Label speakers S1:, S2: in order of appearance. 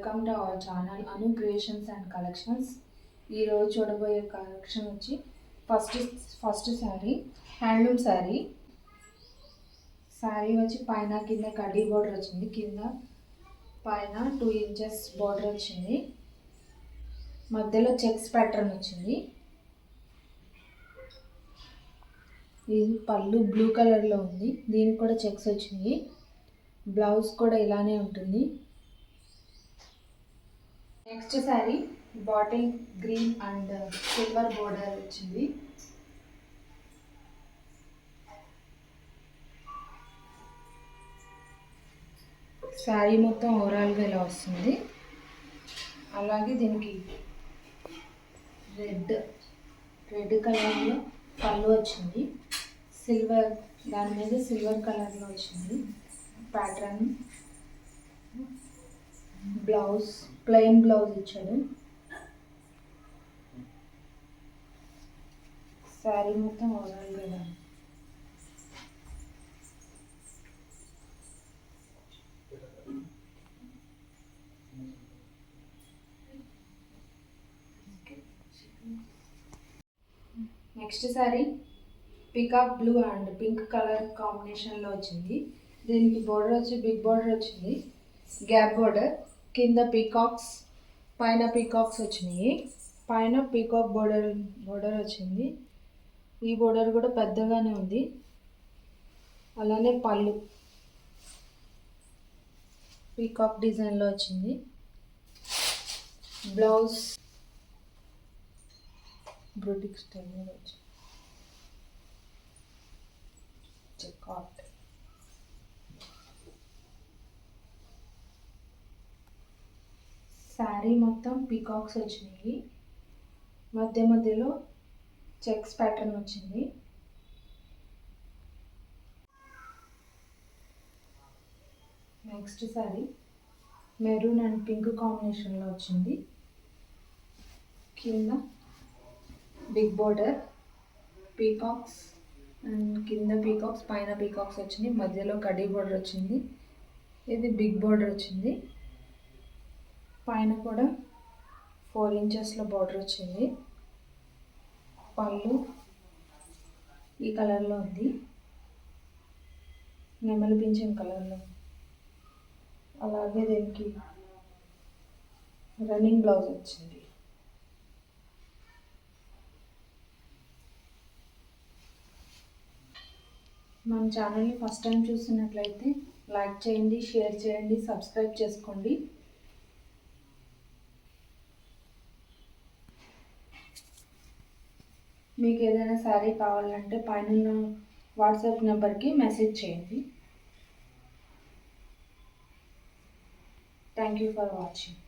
S1: Welcome to our channel Anu creations and collections. ఈరోజు చూడబోయే collection వచ్చి ఫస్ట్ శారీ హ్యాండ్లూమ్ శారీ. శారీ వచ్చి పైన కింద కడ్డీ బోర్డర్ వచ్చింది, కింద పైన 2 ఇంచెస్ బోర్డర్ వచ్చింది, మధ్యలో చెక్స్ ప్యాటర్న్ వచ్చింది. ఇది పళ్ళు బ్లూ కలర్లో ఉంది, దీనికి కూడా చెక్స్ వచ్చినాయి. బ్లౌజ్ కూడా ఇలానే ఉంటుంది. Next sari bottle green and silver border వచ్చింది. శారీ మొత్తం ఓవరాల్గా ఇలా వస్తుంది. అలాగే దీనికి రెడ్ కలర్లో పళ్ళు వచ్చింది, సిల్వర్ దాని మీద సిల్వర్ కలర్లో వచ్చింది ప్యాటర్న్. బ్లౌజ్ ప్లెయిన్ బ్లౌజ్ ఇచ్చాడు. శారీ మొత్తం ఓవరాల్గా next sari peacock blue and pink colour కాంబినేషన్లో వచ్చింది. దీనికి బోర్డర్ వచ్చి బిగ్ బోర్డర్ వచ్చింది, గ్యాప్ బోర్డర్, కింద పీకాక్స్, పైన పీకాక్స్ వచ్చినాయి. పైన పీకాక్ బోర్డర్ వచ్చింది. ఈ బోర్డర్ కూడా పెద్దగానే ఉంది. అలానే పళ్ళు పీకాక్ డిజైన్లో వచ్చింది. బ్లౌజ్ బ్రూటిక్ స్టైల్లో వచ్చింది. చెక్అవుట్. శారీ మొత్తం పీకాక్స్ వచ్చినాయి, మధ్యలో చెక్స్ ప్యాటర్న్ వచ్చింది. Next sari maroon and pink కాంబినేషన్లో వచ్చింది. కింద బిగ్ బోర్డర్, పీకాక్స్ అండ్ కింద పీకాక్స్, పైన పీకాక్స్ వచ్చినాయి, మధ్యలో కడ్డీ బోర్డర్ వచ్చింది. ఇది బిగ్ బోర్డర్ వచ్చింది. పైన కూడా 4 ఇంచెస్లో బోర్డర్ వచ్చింది. పళ్ళు ఈ కలర్లో ఉంది, నెమలి పింఛన్ కలర్లో. అలాగే దీనికి రన్నింగ్ బ్లౌజ్ వచ్చింది. మన ఛానల్ని ఫస్ట్ టైం చూస్తున్నట్లయితే లైక్ చేయండి, షేర్ చేయండి, సబ్స్క్రైబ్ చేసుకోండి. మీకు ఏదైనా శారీ కావాలంటే పైన వాట్సాప్ నెంబర్కి మెసేజ్ చేయండి. Thank you for watching.